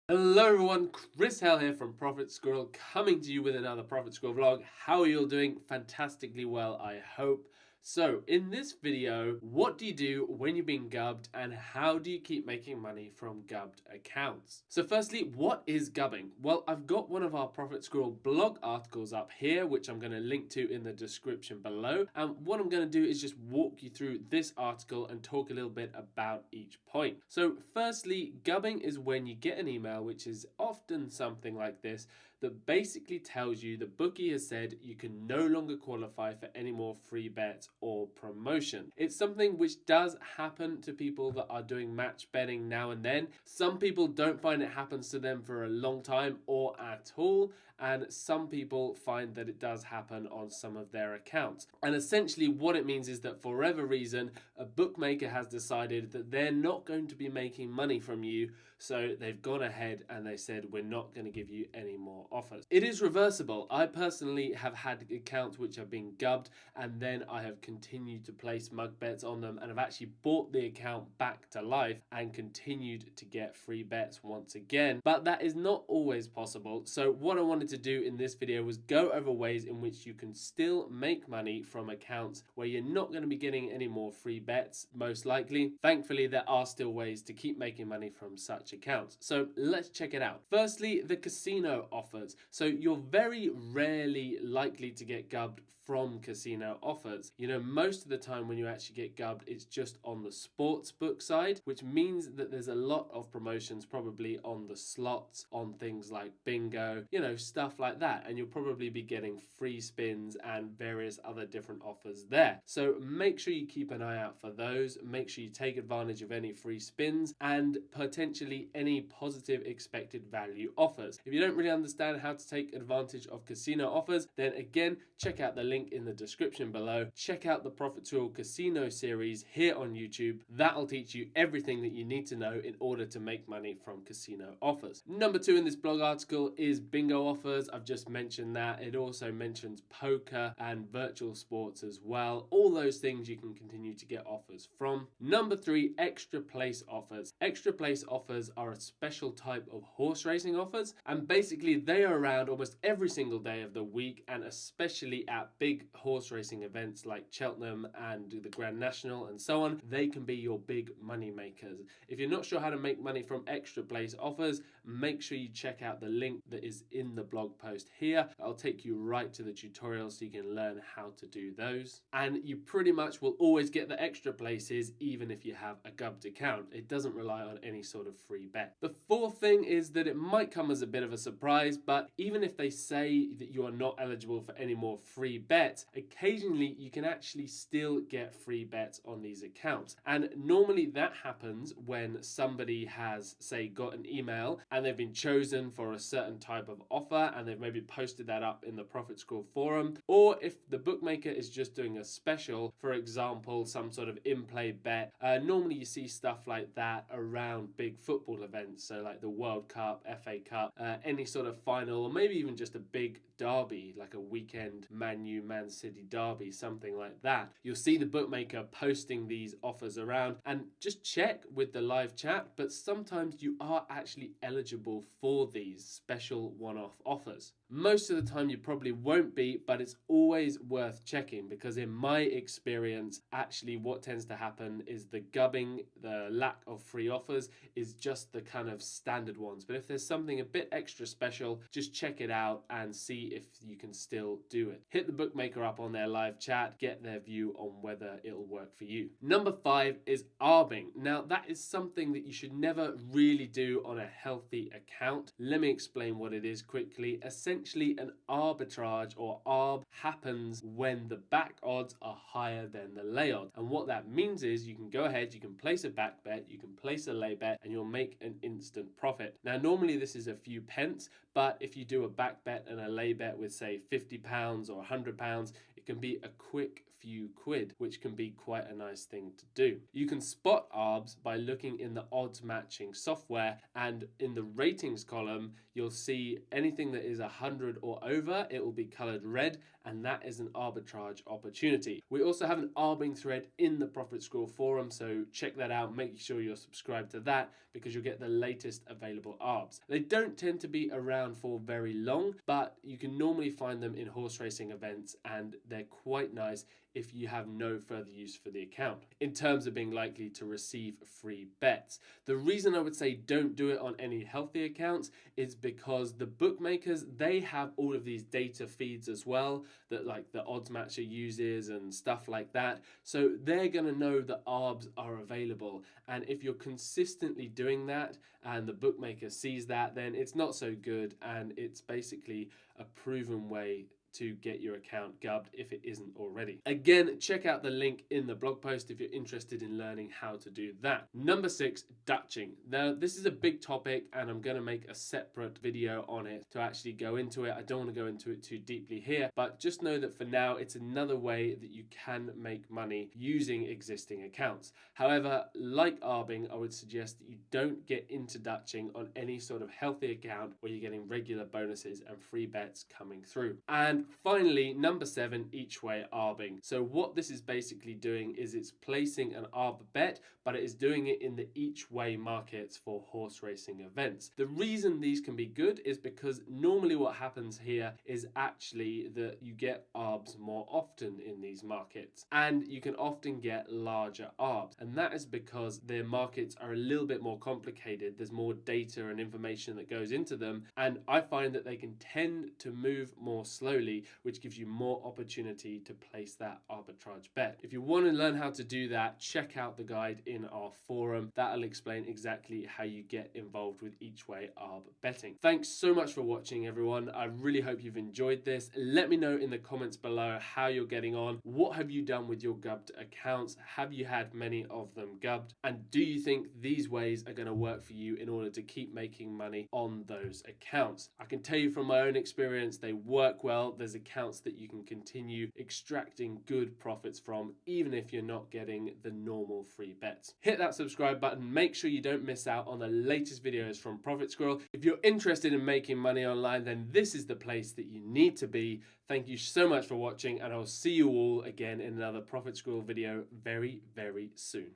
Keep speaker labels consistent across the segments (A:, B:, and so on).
A: Hello everyone, Chris Hell here from Profit Squirrel, coming to you with another Profit Squirrel vlog. How are you all doing? Fantastically well, I hope. So, in this video, what do you do when you're being gubbed and how do you keep making money from gubbed accounts? So firstly, what is gubbing? Well, I've got one of our Profit Squirrel blog articles up here, which I'm going to link to in the description below. And what I'm going to do is just walk you through this article and talk a little bit about each point. So firstly, gubbing is when you get an email, which is often something like this, that basically tells you the bookie has said you can no longer qualify for any more free bets or promotion. It's something which does happen to people that are doing match betting now and then. Some people don't find it happens to them for a long time or at all, and some people find that it does happen on some of their accounts. And essentially what it means is that for whatever reason, a bookmaker has decided that they're not going to be making money from you, so they've gone ahead and they said we're not going to give you any more offers. It is reversible. I personally have had accounts which have been gubbed and then I have continued to place mug bets on them and have actually bought the account back to life and continued to get free bets once again. But that is not always possible. So what I wanted to do in this video was go over ways in which you can still make money from accounts where you're not going to be getting any more free bets, most likely. Thankfully, there are still ways to keep making money from such accounts. So let's check it out. Firstly, the casino offers. So you're very rarely likely to get gubbed from casino offers. You know, most of the time when you actually get gubbed, it's just on the sports book side, which means that there's a lot of promotions probably on the slots, on things like bingo, you know, stuff like that. And you'll probably be getting free spins and various other different offers there. So make sure you keep an eye out for those. Make sure you take advantage of any free spins and potentially any positive expected value offers. If you don't really understand how to take advantage of casino offers, then again, check out the link in the description below. Check out the Profit Tool Casino series here on YouTube. That'll teach you everything that you need to know in order to make money from casino offers. Number 2 in this blog article is bingo offers. I've just mentioned that. It also mentions poker and virtual sports as well. All those things you can continue to get offers from. Number 3, extra place offers. Extra place offers are a special type of horse racing offers, and basically they are around almost every single day of the week, and especially at big horse racing events like Cheltenham and the Grand National and so on. They can be your big money makers. If you're not sure how to make money from extra place offers, make sure you check out the link that is in the blog post here. I'll take you right to the tutorial so you can learn how to do those. And you pretty much will always get the extra places even if you have a gubbed account. It doesn't rely on any sort of free bet. The fourth thing is that it might come as a bit of a surprise, but even if they say that you are not eligible for any more free bets, occasionally you can actually still get free bets on these accounts. And normally that happens when somebody has, say, got an email and they've been chosen for a certain type of offer and they've maybe posted that up in the Profit Squirrel forum, or if the bookmaker is just doing a special, for example, some sort of in-play bet. Normally you see stuff like that around big football events, so like the World Cup, FA Cup, any sort of final, or maybe even just a big derby, like a weekend Man U, Man City derby, something like that. You'll see the bookmaker posting these offers around, and just check with the live chat, but sometimes you are actually eligible for these special one-off offers. Most of the time you probably won't be, but it's always worth checking, because in my experience, actually what tends to happen is the gubbing, the lack of free offers, is just the kind of standard ones. But if there's something a bit extra special, just check it out and see if you can still do it. Hit the bookmaker up on their live chat, get their view on whether it'll work for you. Number 5 is arbing. Now that is something that you should never really do on a healthy account. Let me explain what it is quickly. Essentially, an arbitrage or arb happens when the back odds are higher than the lay odds. And what that means is you can go ahead, you can place a back bet, you can place a lay bet, and you'll make an instant profit. Now normally this is a few pence, but if you do a back bet and a lay bet with say £50 or £100, it can be a quick few quid, which can be quite a nice thing to do. You can spot ARBs by looking in the odds matching software, and in the ratings column you'll see anything that is 100 or over, it will be colored red, and that is an arbitrage opportunity. We also have an arbing thread in the Profit Squirrel forum, so check that out. Make sure you're subscribed to that because you'll get the latest available ARBs. They don't tend to be around for very long, but you can normally find them in horse racing events, and they're quite nice if you have no further use for the account in terms of being likely to receive free bets. The reason I would say don't do it on any healthy accounts is because the bookmakers, they have all of these data feeds as well that like the odds matcher uses and stuff like that, so they're going to know that ARBs are available, and if you're consistently doing that and the bookmaker sees that, then it's not so good, and it's basically a proven way to get your account gubbed if it isn't already. Again, check out the link in the blog post if you're interested in learning how to do that. Number 6, Dutching. Now, this is a big topic and I'm going to make a separate video on it to actually go into it. I don't want to go into it too deeply here, but just know that for now, it's another way that you can make money using existing accounts. However, like arbing, I would suggest that you don't get into Dutching on any sort of healthy account where you're getting regular bonuses and free bets coming through. And finally, number 7, each way arbing. So what this is basically doing is it's placing an arb bet, but it is doing it in the each way markets for horse racing events. The reason these can be good is because normally what happens here is actually that you get arbs more often in these markets, and you can often get larger arbs, and that is because their markets are a little bit more complicated. There's more data and information that goes into them, and I find that they can tend to move more slowly, which gives you more opportunity to place that arbitrage bet. If you want to learn how to do that, check out the guide in our forum. That'll explain exactly how you get involved with each way arb betting. Thanks so much for watching, everyone. I really hope you've enjoyed this. Let me know in the comments below how you're getting on. What have you done with your gubbed accounts? Have you had many of them gubbed? And do you think these ways are going to work for you in order to keep making money on those accounts? I can tell you from my own experience, they work well. There's accounts that you can continue extracting good profits from, even if you're not getting the normal free bets. Hit that subscribe button. Make sure you don't miss out on the latest videos from Profit Squirrel. If you're interested in making money online, then this is the place that you need to be. Thank you so much for watching, and I'll see you all again in another Profit Squirrel video very, very soon.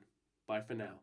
A: Bye for now.